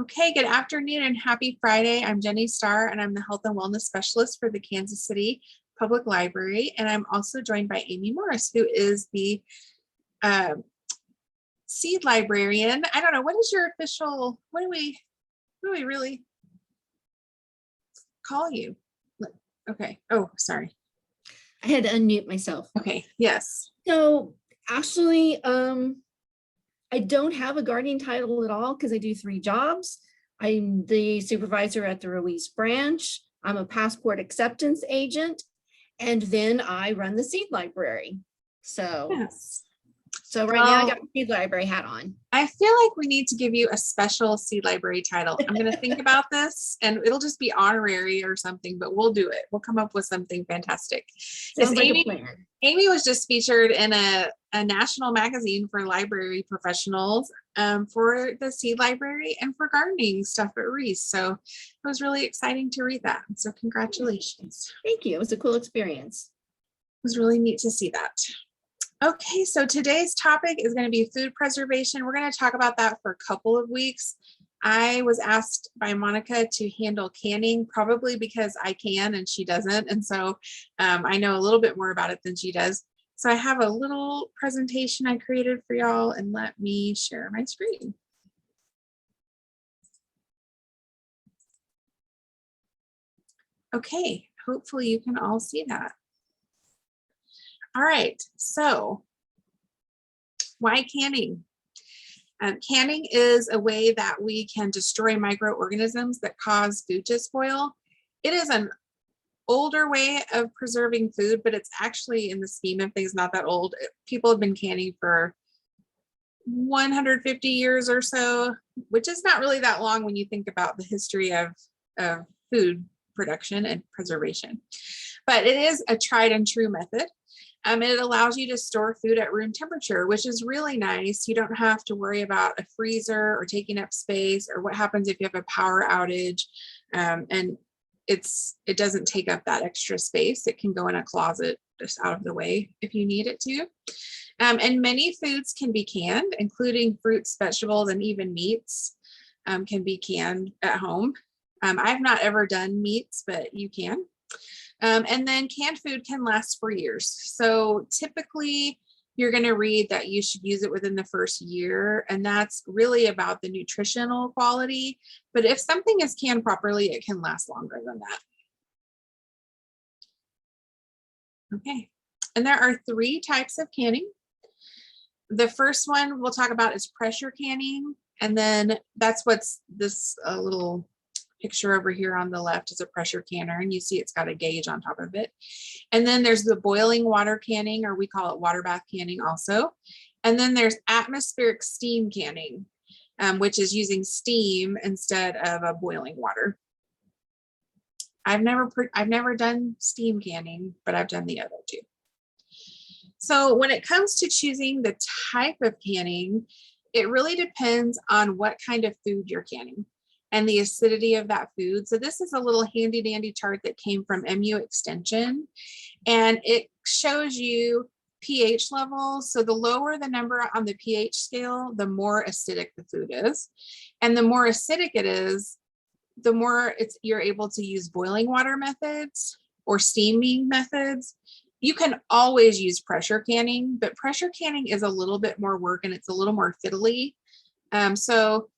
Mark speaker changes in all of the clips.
Speaker 1: Okay, good afternoon and happy Friday. I'm Jenny Starr and I'm the Health and Wellness Specialist for the Kansas City Public Library. And I'm also joined by Amy Morris, who is the uh, Seed Librarian. I don't know, what is your official, what do we really call you? Okay, oh, sorry.
Speaker 2: I had to unmute myself.
Speaker 1: Okay, yes.
Speaker 2: So actually, I don't have a guardian title at all because I do 3 jobs. I'm the supervisor at the Ruiz branch. I'm a passport acceptance agent, and then I run the seed library. So,
Speaker 1: Yes.
Speaker 2: right now I got a seed library hat on.
Speaker 1: I feel like we need to give you a special Seed Library title. I'm going to think about this and it'll just be honorary or something, but we'll do it. We'll come up with something fantastic.
Speaker 2: Sounds like a plan.
Speaker 1: Amy was just featured in a national magazine for library professionals for the Seed Library and for gardening stuff at Ruiz. So it was really exciting to read that. So congratulations.
Speaker 2: Thank you. It was a cool experience.
Speaker 1: It was really neat to see that. Okay, so today's topic is going to be food preservation. We're going to talk about that for a couple of weeks. I was asked by Monica to handle canning, probably because I can and she doesn't. And so I know a little bit more about it than she does. So I have a little presentation I created for y'all, and let me share my screen. Okay, hopefully you can all see that. All right, so why canning? Canning is a way that we can destroy microorganisms that cause food to spoil. It is an older way of preserving food, but it's actually, in the scheme of things, not that old. People have been canning for 150 years or so, which is not really that long when you think about the history of food production and preservation. But it is a tried and true method. It allows you to store food at room temperature, which is really nice. You don't have to worry about a freezer or taking up space, or what happens if you have a power outage. And it doesn't take up that extra space. It can go in a closet just out of the way if you need it to. And many foods can be canned, including fruits, vegetables, and even meats can be canned at home. I've not ever done meats, but you can. And then canned food can last for years. So typically you're going to read that you should use it within the first year, and that's really about the nutritional quality. But if something is canned properly, it can last longer than that. Okay, and there are 3 types of canning. The first one we'll talk about is pressure canning, and then that's what's this little picture over here on the left is a pressure canner, and you see it's got a gauge on top of it. And then there's the boiling water canning, or we call it water bath canning also. And then there's atmospheric steam canning, which is using steam instead of a boiling water. I've never done steam canning, but I've done the other 2. So when it comes to choosing the type of canning, it really depends on what kind of food you're canning and the acidity of that food. So this is a little handy dandy chart that came from MU Extension, and it shows you pH levels. So the lower the number on the pH scale, the more acidic the food is. And the more acidic it is, the more you're able to use boiling water methods or steaming methods. You can always use pressure canning, but pressure canning is a little bit more work and it's a little more fiddly. So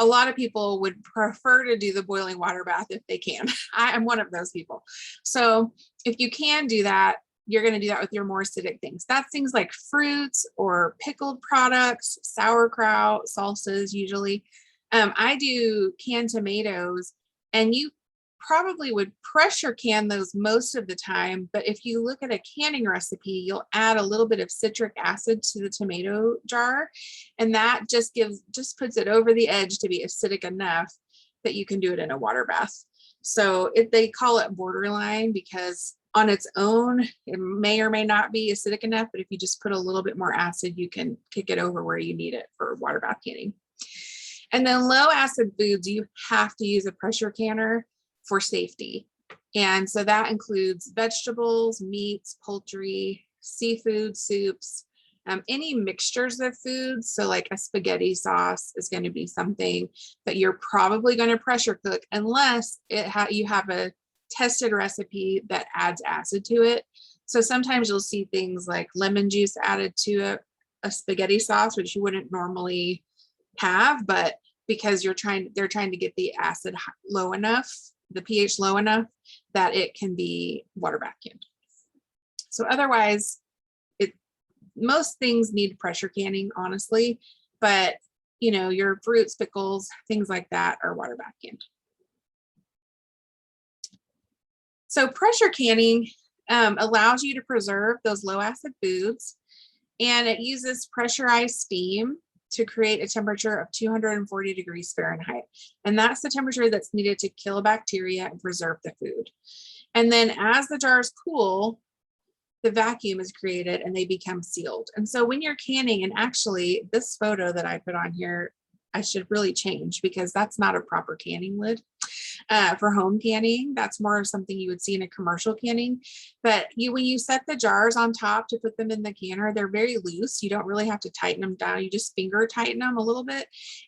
Speaker 1: a lot of people would prefer to do the boiling water bath if they can. I'm one of those people. So if you can do that, you're going to do that with your more acidic things. That's things like fruits or pickled products, sauerkraut, salsas usually. I do canned tomatoes, and you probably would pressure can those most of the time, but if you look at a canning recipe, you'll add a little bit of citric acid to the tomato jar, and that just puts it over the edge to be acidic enough that you can do it in a water bath. So they call it borderline because on its own, it may or may not be acidic enough, but if you just put a little bit more acid, you can kick it over where you need it for water bath canning. And then low acid foods, you have to use a pressure canner for safety. And so that includes vegetables, meats, poultry, seafood, soups, Any mixtures of foods, so like a spaghetti sauce is going to be something that you're probably going to pressure cook unless you have a tested recipe that adds acid to it. So sometimes you'll see things like lemon juice added to a spaghetti sauce, which you wouldn't normally have, but because they're trying to get the acid low enough, the pH low enough that it can be water vacuumed. So otherwise, most things need pressure canning, honestly, but you know, your fruits, pickles, things like that are water vacuumed. So pressure canning allows you to preserve those low acid foods, and it uses pressurized steam to create a temperature of 240 degrees Fahrenheit. And that's the temperature that's needed to kill bacteria and preserve the food. And then as the jars cool, the vacuum is created and they become sealed. And so when you're canning, and actually this photo that I put on here, I should really change because that's not a proper canning lid for home canning. That's more of something you would see in a commercial canning. But when you set the jars on top to put them in the canner, they're very loose. You don't really have to tighten them down. You just finger tighten them a little bit.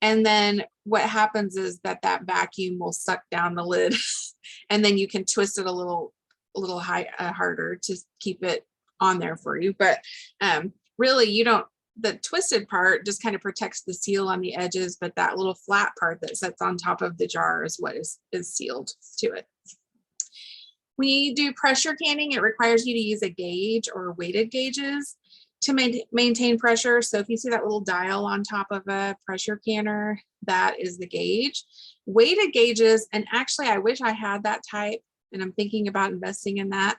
Speaker 1: And then what happens is that vacuum will suck down the lid and then you can twist it a little harder to keep it on there for you. But really, the twisted part just kind of protects the seal on the edges, but that little flat part that sits on top of the jar is what is sealed to it. When you do pressure canning, it requires you to use a gauge or weighted gauges to maintain pressure. So if you see that little dial on top of a pressure canner, that is the gauge. Weighted gauges, and actually I wish I had that type, and I'm thinking about investing in that.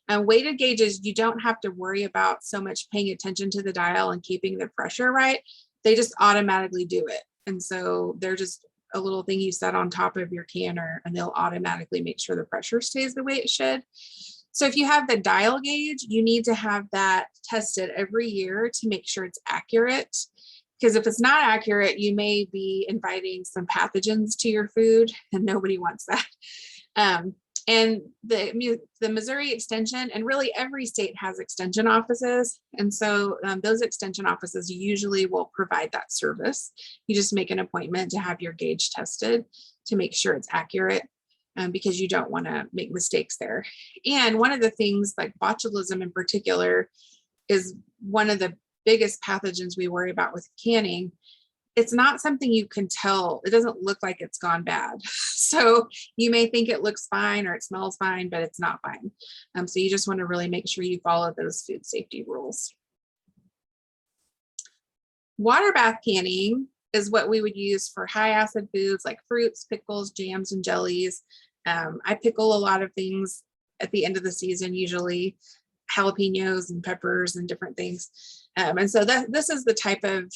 Speaker 1: Weighted gauges, you don't have to worry about so much paying attention to the dial and keeping the pressure right. They just automatically do it. And so they're just a little thing you set on top of your canner and they'll automatically make sure the pressure stays the way it should. So if you have the dial gauge, you need to have that tested every year to make sure it's accurate. Because if it's not accurate, you may be inviting some pathogens to your food and nobody wants that. And the Missouri Extension, and really every state has extension offices. And so those extension offices usually will provide that service. You just make an appointment to have your gauge tested to make sure it's accurate because you don't want to make mistakes there. And one of the things like botulism in particular is one of the biggest pathogens we worry about with canning. It's not something you can tell. It doesn't look like it's gone bad. So you may think it looks fine or it smells fine, but it's not fine. So you just want to really make sure you follow those food safety rules. Water bath canning is what we would use for high acid foods like fruits, pickles, jams, and jellies. I pickle a lot of things at the end of the season, usually jalapenos and peppers and different things. And so this is the type of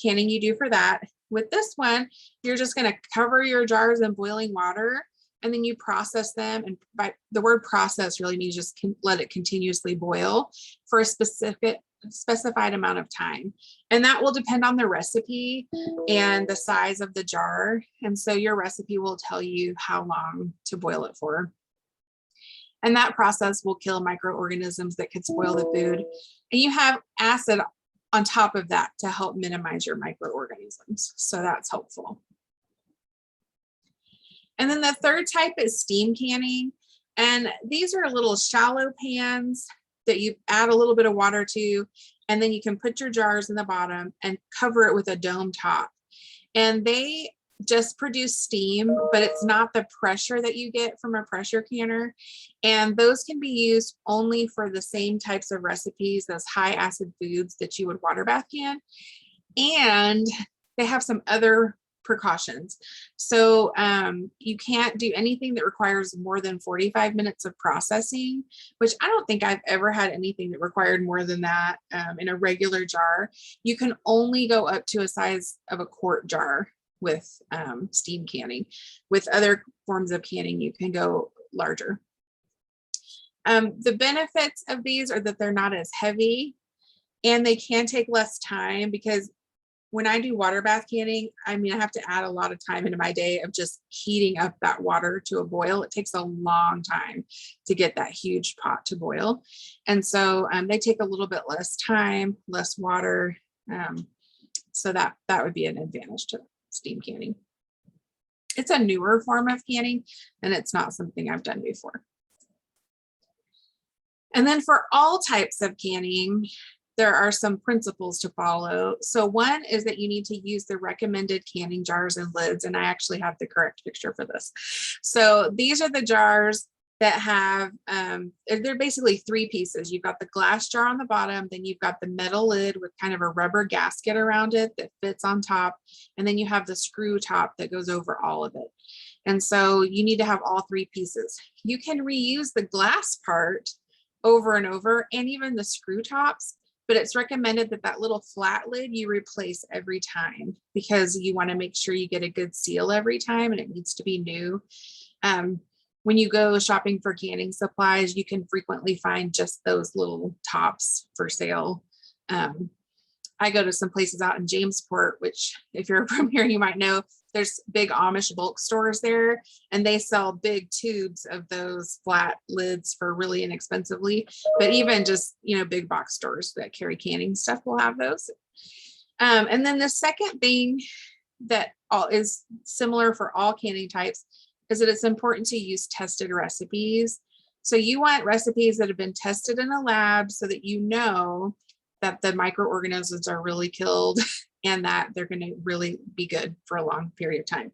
Speaker 1: canning you do for that. With this one, you're just going to cover your jars in boiling water and then you process them. And by the word process really means just let it continuously boil for a specified amount of time. And that will depend on the recipe and the size of the jar. And so your recipe will tell you how long to boil it for. And that process will kill microorganisms that could spoil the food. And you have acid on top of that to help minimize your microorganisms. So that's helpful. And then the third type is steam canning. And these are little shallow pans that you add a little bit of water to, and then you can put your jars in the bottom and cover it with a dome top. And they just produce steam, but it's not the pressure that you get from a pressure canner. And those can be used only for the same types of recipes, those high acid foods that you would water bath can. And they have some other precautions. So you can't do anything that requires more than 45 minutes of processing, which I don't think I've ever had anything that required more than that in a regular jar. You can only go up to a size of a quart jar with steam canning. With other forms of canning, you can go larger. The benefits of these are that they're not as heavy and they can take less time because when I do water bath canning, I mean, I have to add a lot of time into my day of just heating up that water to a boil. It takes a long time to get that huge pot to boil. And so they take a little bit less time, less water. So that would be an advantage to steam canning. It's a newer form of canning, and it's not something I've done before. And then for all types of canning, there are some principles to follow. So one is that you need to use the recommended canning jars and lids. And I actually have the correct picture for this. So these are the jars that have, they're basically three pieces. You've got the glass jar on the bottom, then you've got the metal lid with kind of a rubber gasket around it that fits on top. And then you have the screw top that goes over all of it. And so you need to have all three pieces. You can reuse the glass part over and over, and even the screw tops, but it's recommended that that little flat lid you replace every time, because you want to make sure you get a good seal every time, and it needs to be new. When you go shopping for canning supplies, you can frequently find just those little tops for sale. I go to some places out in Jamesport, which if you're from here, you might know there's big Amish bulk stores there, and they sell big tubes of those flat lids for really inexpensively. But even just, you know, big box stores that carry canning stuff will have those. And then the second thing that is similar for all canning types is that it's important to use tested recipes. So you want recipes that have been tested in a lab so that you know that the microorganisms are really killed and that they're going to really be good for a long period of time.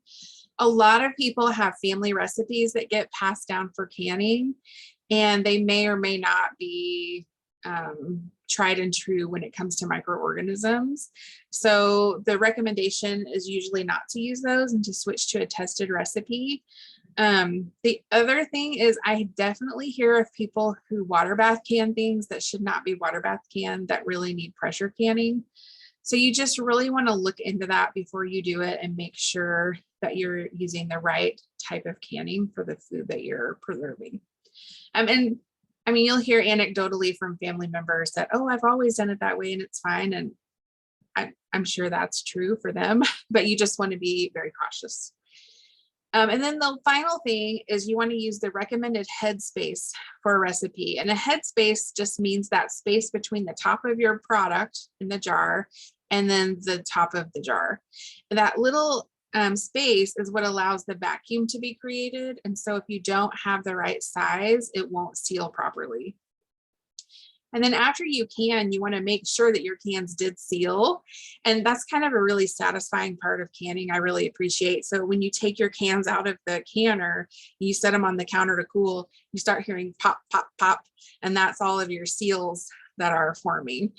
Speaker 1: A lot of people have family recipes that get passed down for canning, and they may or may not be tried and true when it comes to microorganisms. So the recommendation is usually not to use those and to switch to a tested recipe. The other thing is I definitely hear of people who water bath can things that should not be water bath canned, that really need pressure canning. So you just really want to look into that before you do it and make sure that you're using the right type of canning for the food that you're preserving. And I mean, you'll hear anecdotally from family members that, oh, I've always done it that way and it's fine. And I'm sure that's true for them, but you just want to be very cautious. And then the final thing is you want to use the recommended headspace for a recipe. And a headspace just means that space between the top of your product in the jar and then the top of the jar. And that little space is what allows the vacuum to be created. And so if you don't have the right size, it won't seal properly. And then after you can, you want to make sure that your cans did seal. And that's kind of a really satisfying part of canning I really appreciate. So when you take your cans out of the canner, you set them on the counter to cool, you start hearing pop, pop, pop. And that's all of your seals that are forming.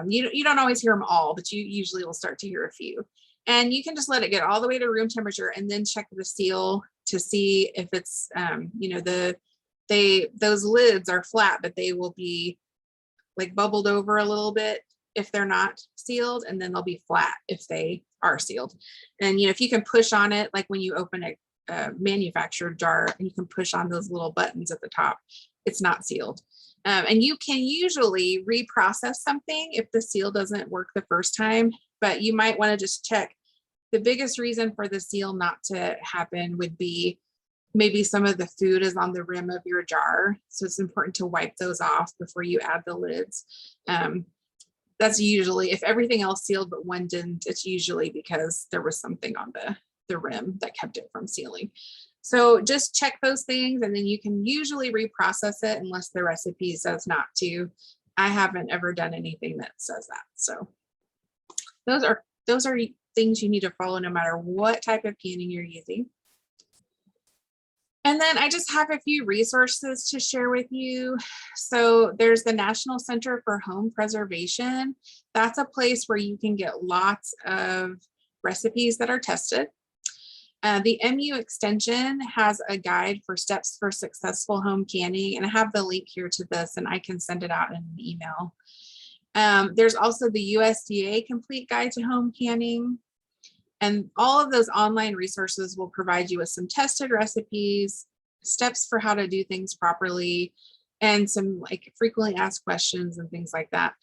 Speaker 1: You don't always hear them all, but you usually will start to hear a few. And you can just let it get all the way to room temperature and then check the seal to see if it's, those lids are flat, but they will be like bubbled over a little bit if they're not sealed, and then they'll be flat if they are sealed. And if you can push on it, like when you open a manufactured jar and you can push on those little buttons at the top, it's not sealed. And you can usually reprocess something if the seal doesn't work the first time, but you might want to just check. The biggest reason for the seal not to happen would be maybe some of the food is on the rim of your jar. So it's important to wipe those off before you add the lids. That's usually, if everything else sealed but one didn't, it's usually because there was something on the rim that kept it from sealing. So just check those things, and then you can usually reprocess it unless the recipe says not to. I haven't ever done anything that says that. So those are things you need to follow no matter what type of canning you're using. And then I just have a few resources to share with you. So there's the National Center for Home Preservation. That's a place where you can get lots of recipes that are tested. The MU Extension has a guide for steps for successful home canning, and I have the link here to this, and I can send it out in an email. There's also the USDA Complete Guide to Home Canning. And all of those online resources will provide you with some tested recipes, steps for how to do things properly, and some like frequently asked questions and things like that.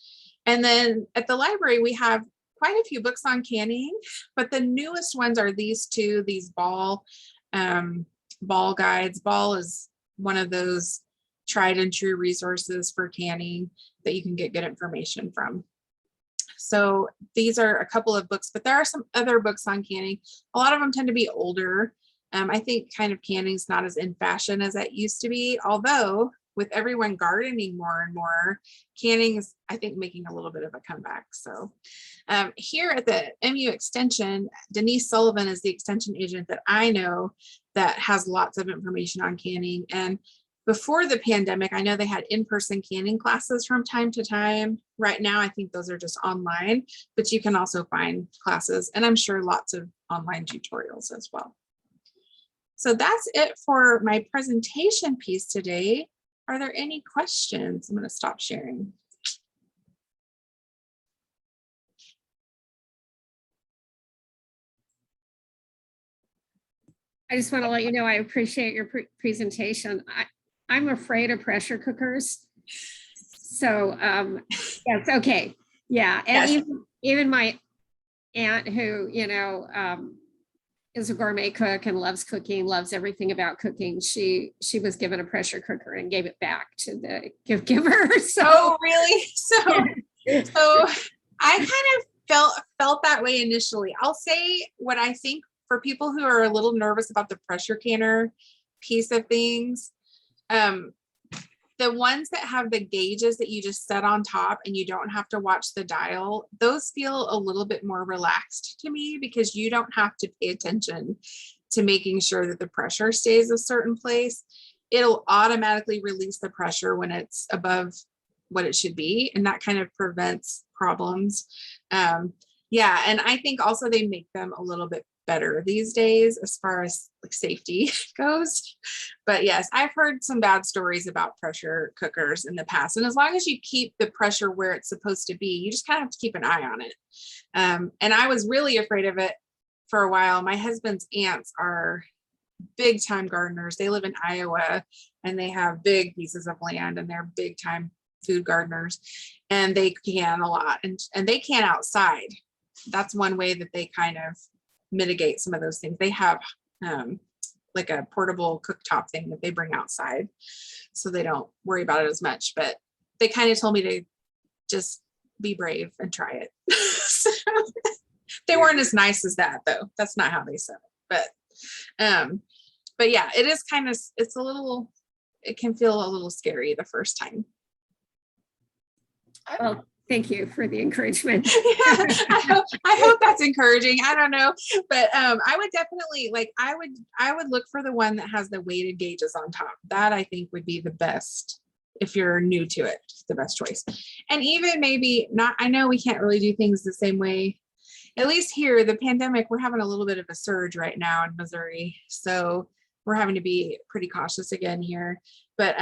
Speaker 1: And then at the library, we have quite a few books on canning, but the newest ones are these two, these ball guides. Ball is one of those tried and true resources for canning that you can get good information from. So these are a couple of books, but there are some other books on canning. A lot of them tend to be older. I think kind of canning is not as in fashion as it used to be, although with everyone gardening more and more, canning is, I think, making a little bit of a comeback. So here at the MU Extension, Denise Sullivan is the extension agent that I know that has lots of information on canning. And before the pandemic, I know they had in-person canning classes from time to time. Right now, I think those are just online, but you can also find classes, and I'm sure lots of online tutorials as well. So that's it for my presentation piece today. Are there any questions? I'm going to stop sharing.
Speaker 3: I just want to let you know, I appreciate your presentation. I'm afraid of pressure cookers. So yes, okay. Yeah. And
Speaker 1: Yes.
Speaker 3: even my aunt who, is a gourmet cook and loves cooking, loves everything about cooking. She was given a pressure cooker and gave it back to the gift giver. So
Speaker 1: oh, really? So I kind of felt that way initially. I'll say what I think for people who are a little nervous about the pressure canner piece of things. The ones that have the gauges that you just set on top and you don't have to watch the dial, those feel a little bit more relaxed to me because you don't have to pay attention to making sure that the pressure stays a certain place. It'll automatically release the pressure when it's above what it should be, and that kind of prevents problems. Yeah, and I think also they make them a little bit better these days as far as like safety goes. But yes, I've heard some bad stories about pressure cookers in the past. And as long as you keep the pressure where it's supposed to be, you just kind of have to keep an eye on it. And I was really afraid of it for a while. My husband's aunts are big time gardeners. They live in Iowa and they have big pieces of land and they're big time food gardeners, and they can a lot, and they can outside. That's one way that they kind of mitigate some of those things. They have like a portable cooktop thing that they bring outside, so they don't worry about it as much. But they kind of told me to just be brave and try it. So, they weren't as nice as that, though. That's not how they said it. But yeah, it is kind of, it can feel a little scary the first time.
Speaker 3: well, thank you for the encouragement.
Speaker 1: I hope that's encouraging. I don't know, but I would definitely I would look for the one that has the weighted gauges on top. That I think would be the best if you're new to it, the best choice. And even maybe not, I know we can't really do things the same way. At least here, the pandemic, we're having a little bit of a surge right now in Missouri. So we're having to be pretty cautious again here. But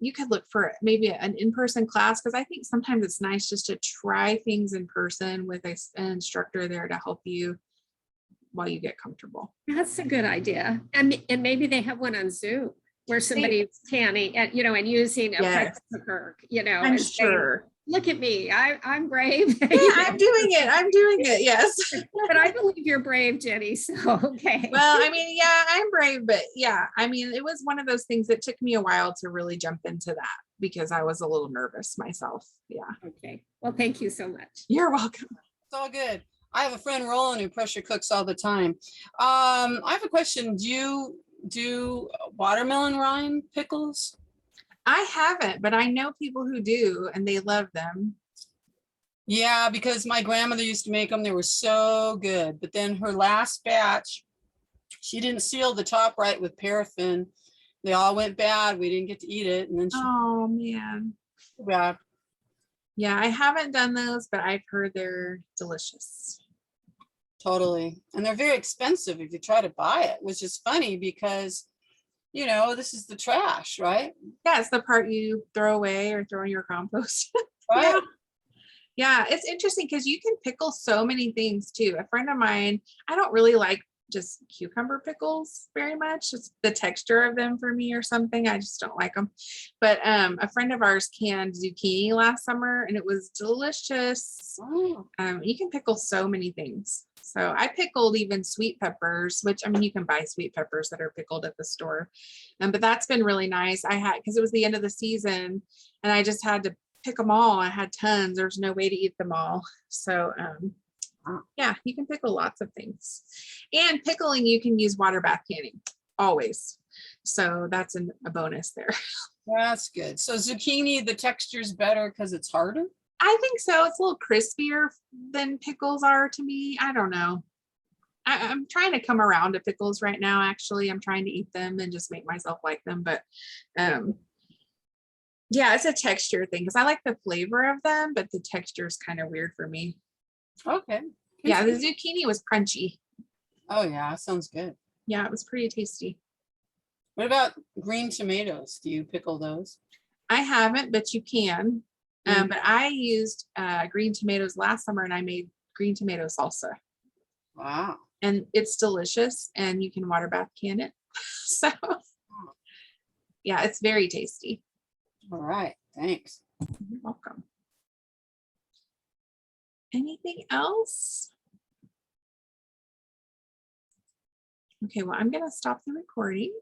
Speaker 1: you could look for maybe an in-person class, because I think sometimes it's nice just to try things in person with an instructor there to help you while you get comfortable.
Speaker 3: That's a good idea. And maybe they have one on Zoom where somebody's canning and, and using a pressure cooker,
Speaker 1: I'm sure.
Speaker 3: Look at me. I'm brave.
Speaker 1: Yeah, I'm doing it. Yes.
Speaker 3: But I believe you're brave, Jenny. So, okay.
Speaker 1: Well, I mean, yeah, I'm brave, but yeah, I mean, it was one of those things that took me a while to really jump into that because I was a little nervous myself. Yeah.
Speaker 3: Okay. Well, thank you so much.
Speaker 1: You're welcome.
Speaker 4: It's all good. I have a friend, Roland, who pressure cooks all the time. I have a question. Do you do watermelon rind pickles?
Speaker 1: I haven't, but I know people who do, and they love them.
Speaker 4: Yeah, because my grandmother used to make them. They were so good. But then her last batch, she didn't seal the top right with paraffin. They all went bad. We didn't get to eat it. And then
Speaker 1: Oh, man.
Speaker 4: bad.
Speaker 1: Yeah, I haven't done those, but I've heard they're delicious.
Speaker 4: Totally. And they're very expensive if you try to buy it, which is funny because, this is the trash, right?
Speaker 1: Yeah, it's the part you throw away or throw in your compost.
Speaker 4: Right.
Speaker 1: Yeah, it's interesting because you can pickle so many things too. A friend of mine, I don't really like just cucumber pickles very much. It's the texture of them for me or something. I just don't like them. But a friend of ours canned zucchini last summer and it was delicious.
Speaker 4: Oh,
Speaker 1: You can pickle so many things. So I pickled even sweet peppers, which I mean, you can buy sweet peppers that are pickled at the store. But that's been really nice. I had, because it was the end of the season and I just had to pick them all. I had tons. There's no way to eat them all. So yeah, you can pickle lots of things. And pickling, you can use water bath canning always. So that's a bonus there.
Speaker 4: that's good. So zucchini, the texture's better because it's harder?
Speaker 1: I think so. It's a little crispier than pickles are to me. I don't know. I'm trying to come around to pickles right now. Actually, I'm trying to eat them and just make myself like them. But yeah, it's a texture thing because I like the flavor of them, but the texture is kind of weird for me.
Speaker 4: Okay.
Speaker 1: Yeah, the zucchini was crunchy.
Speaker 4: Oh yeah, sounds good.
Speaker 1: Yeah, it was pretty tasty.
Speaker 4: What about green tomatoes? Do you pickle those?
Speaker 1: I haven't, but you can.
Speaker 4: Mm.
Speaker 1: But I used green tomatoes last summer and I made green tomato salsa.
Speaker 4: Wow.
Speaker 1: And it's delicious and you can water bath can it. So yeah, it's very tasty.
Speaker 4: All right. Thanks.
Speaker 1: You're welcome. Anything else? Okay, well, I'm going to stop the recording.